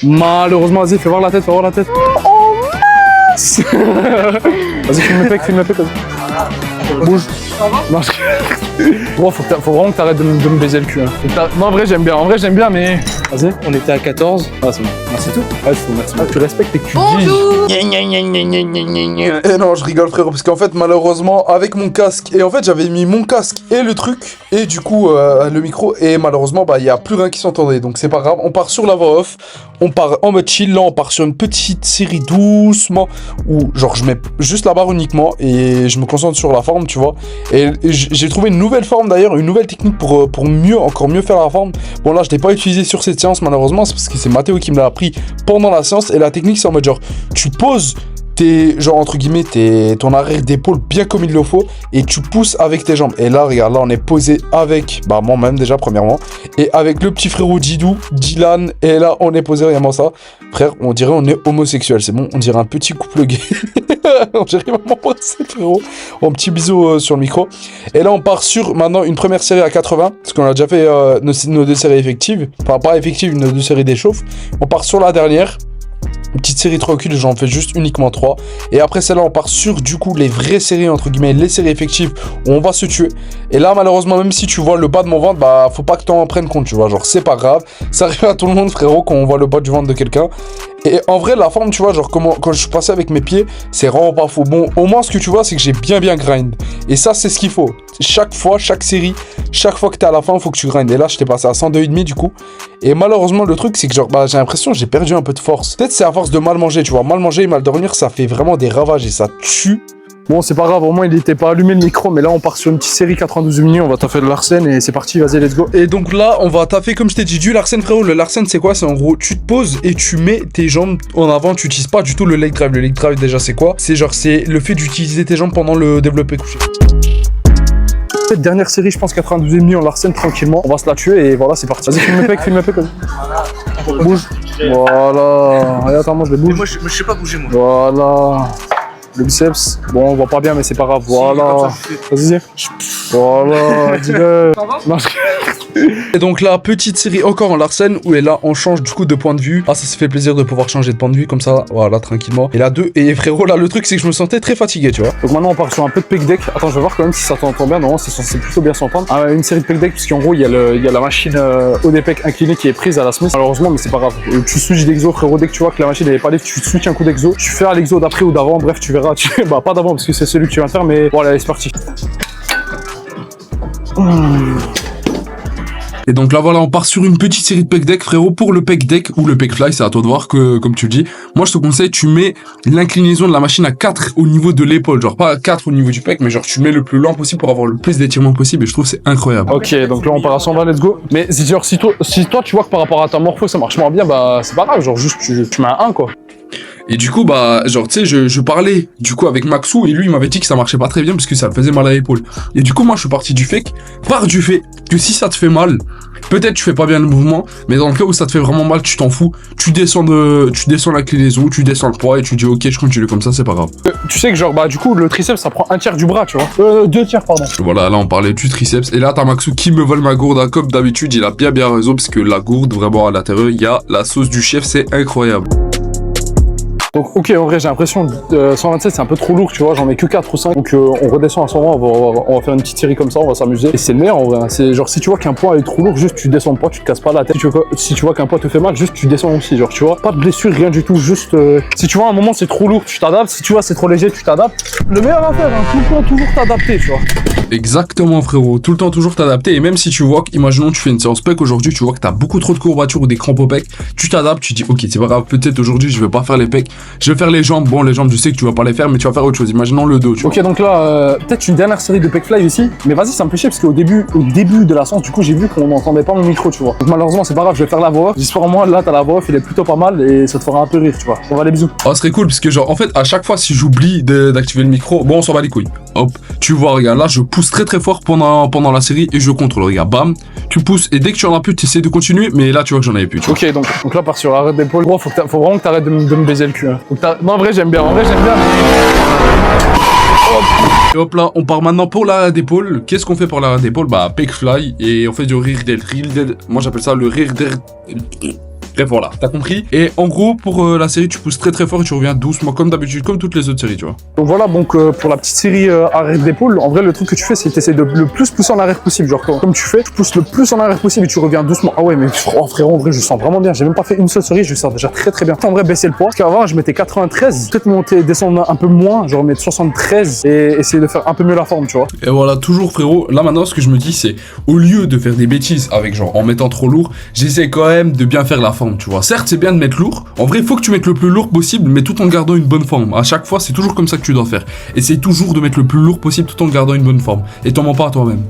Malheureusement, vas-y, fais voir la tête, fais voir la tête. Oh mince. Vas-y, filme le pec, vas-y. Bouge. Non, Bon, faut vraiment que t'arrêtes de me baiser le cul. Hein. Non, en vrai, j'aime bien, mais. Vas-y. On était à 14. Ah, c'est bon. C'est tout. Ouais, c'est bon, merci. Ah, tu respectes et que tu Bonjour. Et non, je rigole frérot, parce qu'en fait malheureusement avec mon casque, et en fait j'avais mis mon casque et le truc, et du coup le micro, et malheureusement bah il y a plus rien qui s'entendait, donc c'est pas grave, on part sur la voix off, on part en mode chill, là on part sur une petite série doucement, où genre je mets juste la barre uniquement, et je me concentre sur la forme tu vois, et j'ai trouvé une nouvelle forme d'ailleurs, une nouvelle technique pour encore mieux faire la forme. Bon là je l'ai pas utilisé sur cette séance malheureusement, c'est parce que c'est Mathéo qui me l'a appris pendant la séance, et la technique c'est en mode genre, tu poses genre entre guillemets ton arrière d'épaule bien comme il le faut et tu pousses avec tes jambes, et là regarde, là on est posé avec bah moi-même déjà premièrement, et avec le petit frérot Didou, Dylan, et là on est posé, regarde ça frère, on dirait on est homosexuel, c'est bon, on dirait un petit couple gay. On dirait vraiment c'est frérot. Un petit bisou sur le micro, et là on part sur maintenant une première série à 80 parce qu'on a déjà fait nos deux séries effectives, enfin pas effectives, nos deux séries d'échauffe. On part sur la dernière, une petite série 3 reculs, j'en fais juste uniquement 3. Et après celle-là, on part sur du coup les vraies séries, entre guillemets, les séries effectives où on va se tuer. Et là, malheureusement, même si tu vois le bas de mon ventre, bah faut pas que t'en prennes compte, tu vois. Genre, c'est pas grave. Ça arrive à tout le monde, frérot, quand on voit le bas du ventre de quelqu'un. Et en vrai, la forme, tu vois, genre, quand je suis passé avec mes pieds, c'est vraiment pas faux. Bon, au moins, ce que tu vois, c'est que j'ai bien grind. Et ça, c'est ce qu'il faut. Chaque fois, chaque série, chaque fois que t'es à la fin, il faut que tu grindes. Et là, je t'ai passé à 102,5 du coup. Et malheureusement, le truc, c'est que genre, bah, j'ai l'impression que j'ai perdu un peu de force. Peut-être c'est à force de mal manger, tu vois. Mal manger et mal dormir, ça fait vraiment des ravages et ça tue. Bon, c'est pas grave, au moins il était pas allumé le micro, mais là on part sur une petite série 92 minutes, on va taffer le Larsen et c'est parti, vas-y, let's go. Et donc là, on va taffer, comme je t'ai dit, du Larsen, frérot. Le Larsen, c'est quoi? C'est en gros, tu te poses et tu mets tes jambes en avant, tu utilises pas du tout le leg drive. Le leg drive, déjà, c'est quoi? C'est genre, c'est le fait d'utiliser tes jambes pendant le développé couché. Cette dernière série, je pense 92 minutes en Larsen, tranquillement, on va se la tuer et voilà, c'est parti. Vas-y, filme le pec, vas-y. Bouge. Voilà. Allez, attends, moi je le bouge. Moi, je sais pas bouger, moi. Voilà. Le biceps, bon on voit pas bien mais c'est pas grave, voilà. Vas-y. Voilà, dis-le. Non, Et donc là, petite série encore en Larsen, où là on change du coup de point de vue. Ah, ça se fait plaisir de pouvoir changer de point de vue comme ça, voilà, tranquillement. Et là 2, et frérot, là le truc c'est que je me sentais très fatigué, tu vois. Donc maintenant on part sur un peu de pec deck. Attends, je vais voir quand même si ça t'entend bien. Non, c'est censé plutôt bien s'entendre. Ah, une série de pec deck, parce qu'en gros il y a la machine ODPEC inclinée qui est prise à la Smith. Malheureusement, mais c'est pas grave. Tu switches d'exo, frérot, dès que tu vois que la machine elle est pas libre, tu switches un coup d'exo. Tu fais à l'exo d'après ou d'avant, bref, tu verras. Bah pas d'avant parce que c'est celui que tu vas faire, mais voilà, allez, c'est parti. Et donc là voilà, on part sur une petite série de pec deck, frérot. Pour le pec deck ou le pec fly, c'est à toi de voir, que comme tu le dis. Moi je te conseille, tu mets l'inclinaison de la machine à 4 au niveau de l'épaule, genre pas 4 au niveau du pec, mais genre tu mets le plus lent possible pour avoir le plus d'étirement possible, et je trouve que c'est incroyable. Ok, donc là on part à 120, let's go. Mais genre si toi tu vois que par rapport à ta morpho ça marche moins bien, bah c'est pas grave, genre juste tu mets un 1 quoi. Et du coup, bah, genre, tu sais, je parlais, du coup, avec Maxou, et lui, il m'avait dit que ça marchait pas très bien parce que ça me faisait mal à l'épaule. Et du coup, moi, je suis parti du fait que si ça te fait mal, peut-être tu fais pas bien le mouvement, mais dans le cas où ça te fait vraiment mal, tu t'en fous, tu descends l'inclinaison, tu descends le poids, et tu dis, ok, je continue comme ça, c'est pas grave. Tu sais que, genre, bah, du coup, le triceps, ça prend 1/3 du bras, tu vois. 2/3, pardon. Voilà, là, on parlait du triceps, et là, t'as Maxou qui me vole ma gourde, comme d'habitude, il a bien raison, parce que la gourde, vraiment, à l'intérieur, il y a la sauce du chef, c'est incroyable. Donc ok, en vrai j'ai l'impression que 127 c'est un peu trop lourd, tu vois, j'en mets que 4 ou 5. Donc on redescend à 120, on va faire une petite série comme ça, on va s'amuser. Et c'est le meilleur en vrai, c'est genre si tu vois qu'un poids est trop lourd, juste tu descends pas, tu te casses pas la tête. Si tu vois qu'un poids te fait mal, juste tu descends aussi, genre tu vois, pas de blessure, rien du tout, juste si tu vois à un moment c'est trop lourd, tu t'adaptes, si tu vois c'est trop léger, tu t'adaptes. Le meilleur à faire, hein, tout le temps toujours t'adapter, tu vois. Exactement frérot, tout le temps toujours t'adapter, et même si tu vois imaginons tu fais une séance pec aujourd'hui, tu vois que t'as beaucoup trop de courbatures ou des crampes au pec, tu t'adaptes, tu dis ok c'est pas grave, peut-être aujourd'hui je vais pas faire les pecs, je vais faire les jambes. Bon les jambes je sais que tu vas pas les faire, mais tu vas faire autre chose, imaginons le dos, tu vois. Ok, donc là peut-être une dernière série de pec fly ici, mais vas-y ça me fait chier parce qu'au début de la séance du coup j'ai vu qu'on n'entendait pas mon micro, tu vois. Donc malheureusement c'est pas grave, je vais faire la voix off, j'espère au moins là t'as la voix off, il est plutôt pas mal et ça te fera un peu rire, tu vois. On va les bisous. Oh, ce serait cool parce que genre en fait à chaque fois si j'oublie d'activer le micro, bon on s'en bat les couilles, hop, tu vois regarde là je pousse très fort pendant la série et je contrôle, regarde, bam, tu pousses et dès que tu en as plus tu essaies de continuer, mais là tu vois que j'en avais plus, tu vois. Ok, donc là part sur l'arrêt d'épaule, gros, faut vraiment que t'arrêtes de me baiser le cul, hein. Non en vrai j'aime bien, mais... Et hop là, on part maintenant pour l'arrêt d'épaule. Qu'est-ce qu'on fait pour l'arrêt d'épaule? Bah pec fly, et on fait du rear dead. Moi j'appelle ça le rear Bref, voilà, t'as compris. Et en gros, pour la série, tu pousses très très fort et tu reviens doucement, comme d'habitude, comme toutes les autres séries, tu vois. Donc voilà, donc pour la petite série arrière d'épaule, en vrai, le truc que tu fais, c'est que tu essaies de le plus pousser en arrière possible. Genre, comme tu fais, tu pousses le plus en arrière possible et tu reviens doucement. Ah ouais, mais frérot, en vrai, je sens vraiment bien. J'ai même pas fait une seule série, je sens déjà très très bien. En vrai, baisser le poids. Parce qu'avant, je mettais 93, peut-être monter, descendre un peu moins, genre mettre 73 et essayer de faire un peu mieux la forme, tu vois. Et voilà, toujours frérot, là maintenant ce que je me dis c'est, au lieu de faire des bêtises avec genre en mettant trop lourd, j'essaie quand même de bien faire la forme, tu vois. Certes c'est bien de mettre lourd, en vrai il faut que tu mettes le plus lourd possible, mais tout en gardant une bonne forme. À chaque fois c'est toujours comme ça que tu dois faire. Essaye toujours de mettre le plus lourd possible tout en gardant une bonne forme. Et t'en mens pas à toi-même.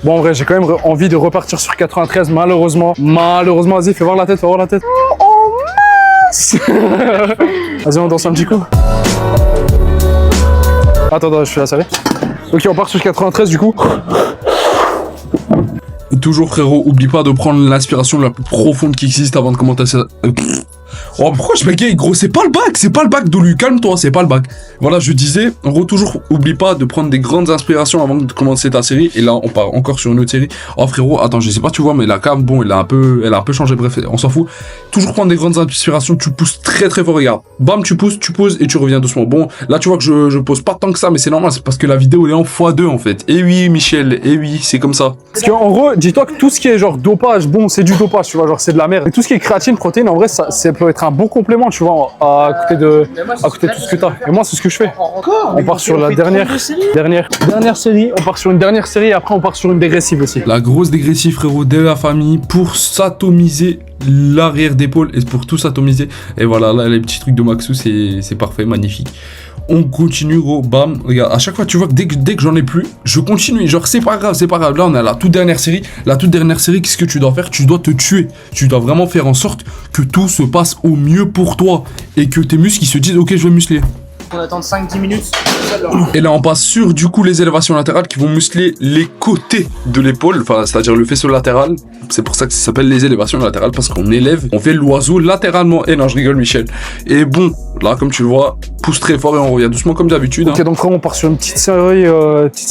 Bon, en vrai, j'ai quand même envie de repartir sur 93, malheureusement. Malheureusement, vas-y, fais voir la tête, fais voir la tête. Oh mince. Vas-y, on danse un petit coup. Attends, je fais la série. Ok, on part sur 93 du coup. Toujours frérot, oublie pas de prendre l'inspiration la plus profonde qui existe avant de commenter ça. Oh, pourquoi je bégaye gros? C'est pas le bac Dolu, calme-toi, c'est pas le bac. Voilà, je disais, en gros, toujours, oublie pas de prendre des grandes inspirations avant de commencer ta série. Et là, on part encore sur une autre série. Oh frérot, attends, je sais pas, tu vois, mais la cam, bon, elle a un peu changé, bref, on s'en fout. Toujours prendre des grandes inspirations, tu pousses très très fort, regarde. Bam, tu pousses, tu poses et tu reviens doucement. Bon, là, tu vois que je pose pas tant que ça, mais c'est normal, c'est parce que la vidéo, elle est en x2 en fait. Et oui, Michel, et oui, c'est comme ça. Parce qu'en gros, dis-toi que tout ce qui est genre dopage, bon, c'est du dopage, tu vois, genre c'est de la merde. Et tout ce qui est créatine, protéines, en vrai, ça peut être un bon complément, tu vois, à côté de tout ce que t'as. Et moi, c'est ce que je fais. On part sur la dernière série, on part sur une dernière série et après on part sur une dégressive aussi. La grosse dégressive frérot de la famille pour s'atomiser l'arrière d'épaule et pour tout s'atomiser. Et voilà, là les petits trucs de Maxou, c'est parfait, magnifique. On continue gros, bam, regarde, à chaque fois tu vois que dès que j'en ai plus, je continue, genre c'est pas grave, là on est à la toute dernière série, qu'est-ce que tu dois faire? Tu dois te tuer, tu dois vraiment faire en sorte que tout se passe au mieux pour toi et que tes muscles ils se disent ok je vais muscler. On attend 5-10 minutes. Et là on passe sur du coup les élévations latérales qui vont muscler les côtés de l'épaule, enfin c'est-à-dire le faisceau latéral. C'est pour ça que ça s'appelle les élévations latérales, parce qu'on élève, on fait l'oiseau latéralement. Et non je rigole Michel. Et bon, là comme tu le vois, pousse très fort et on revient doucement comme d'habitude. Ok, donc on part sur une petite série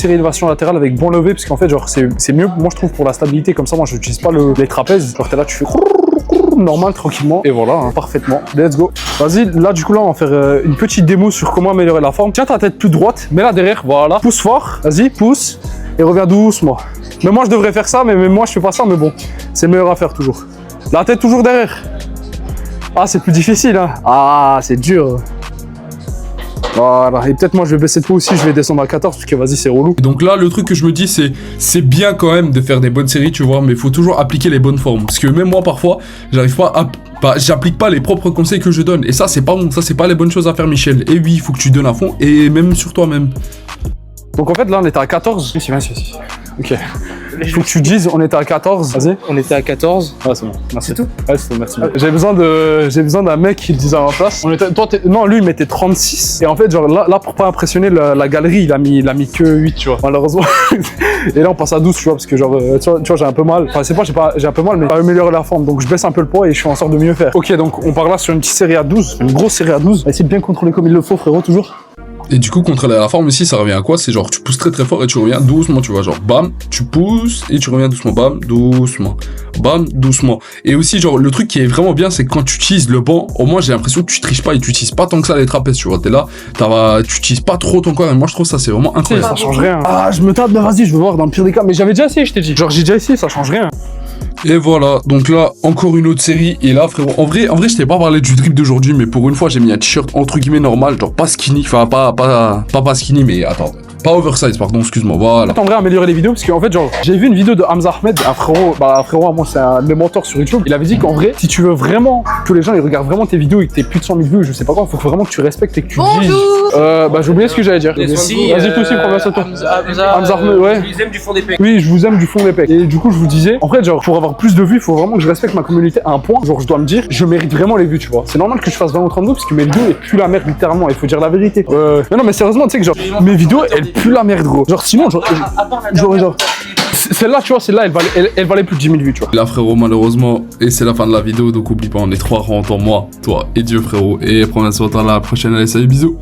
élévation latérale avec bon levé, parce qu'en fait genre c'est mieux moi je trouve pour la stabilité, comme ça moi je n'utilise pas les trapèzes, genre t'es là tu fais normal tranquillement et voilà hein, parfaitement, let's go. Vas-y, là du coup là on va faire une petite démo sur comment améliorer la forme. Tiens ta tête plus droite, mets-la derrière, voilà, pousse fort, vas-y pousse et reviens doucement. Mais moi je devrais faire ça, mais moi je fais pas ça, mais bon c'est meilleur à faire toujours. La tête toujours derrière. Ah c'est plus difficile hein, ah c'est dur. Voilà, et peut-être moi je vais baisser de poids aussi, je vais descendre à 14 parce que vas-y c'est relou. Et donc là le truc que je me dis c'est bien quand même de faire des bonnes séries tu vois, mais il faut toujours appliquer les bonnes formes. Parce que même moi parfois j'arrive pas à... j'applique pas les propres conseils que je donne. Et ça c'est pas bon, ça c'est pas les bonnes choses à faire Michel. Et oui il faut que tu donnes à fond et même sur toi-même. Donc en fait là on était à 14. Si. Ok. Faut que tu dises on était à 14. Vas-y. On était à 14. Ah c'est bon. Merci. C'est tout. Ouais c'est tout, merci. J'ai besoin d'un mec qui le dise à ma place. Non lui il mettait 36. Et en fait genre là pour pas impressionner la galerie il a mis que 8 tu vois. Malheureusement. Et là on passe à 12 tu vois parce que genre tu vois j'ai un peu mal. Enfin c'est pas j'ai un peu mal mais pas améliorer la forme. Donc je baisse un peu le poids et je fais en sorte de mieux faire. Ok donc on part là sur une petite série à 12. Une grosse série à 12. Essaye de bien contrôler comme il le faut frérot toujours. Et du coup, contre la forme ici, ça revient à quoi? C'est genre, tu pousses très très fort et tu reviens doucement, tu vois. Genre, bam, tu pousses et tu reviens doucement. Bam, doucement. Bam, doucement. Et aussi, genre, le truc qui est vraiment bien, c'est que quand tu utilises le banc, au moins, j'ai l'impression que tu triches pas et tu utilises pas tant que ça les trapèzes, tu vois. T'es là, tu utilises pas trop ton corps et moi, je trouve ça, c'est vraiment incroyable. Ça change rien. Ah, je me tape, mais vas-y, je veux voir dans le pire des cas. Mais j'avais déjà essayé, je t'ai dit. Genre, j'ai déjà essayé, ça change rien. Et voilà, donc là, encore une autre série, et là, frérot, en vrai, je t'ai pas parlé du drip d'aujourd'hui, mais pour une fois, j'ai mis un t-shirt entre guillemets normal, genre pas skinny, enfin, pas skinny, mais attends, pas oversize, pardon, excuse-moi, voilà. En vrai, améliorer les vidéos, parce qu'en fait, genre, j'ai vu une vidéo de Hamza Ahmed, un frérot à moi, c'est un de mes mentors sur YouTube, il avait dit qu'en vrai, si tu veux vraiment que les gens, ils regardent vraiment tes vidéos et que t'aies plus de 100 000 vues, je sais pas quoi, faut vraiment que tu respectes et que tu dises. J'ai oublié ce que j'allais dire. Vas-y, toi aussi, prends ça toi. Hamza Ahmed, ouais. Je vous aime du fond des pecs. Oui, je vous aime du fond des pecs. Et du coup, je vous disais, en fait, genre, pour avoir plus de vues, il faut vraiment que je respecte ma communauté à un point. Genre, je dois me dire, je mérite vraiment les vues, tu vois. C'est normal que je fasse 20 ou 30 vues parce que mes vidéos, elles puent la merde, littéralement. Il faut dire la vérité. Mais non, mais sérieusement, tu sais que genre, mes vidéos, elles puent la merde, gros. Genre, sinon, genre, celle-là, tu vois, celle-là, elle valait plus de 10 000 vues, tu vois. Là, frérot, malheureusement, et c'est la fin de la vidéo, donc oublie pas, on est 3 rentrant, moi, toi et Dieu, frérot. Et prends soin de toi, à la prochaine, allez, salut, bisous.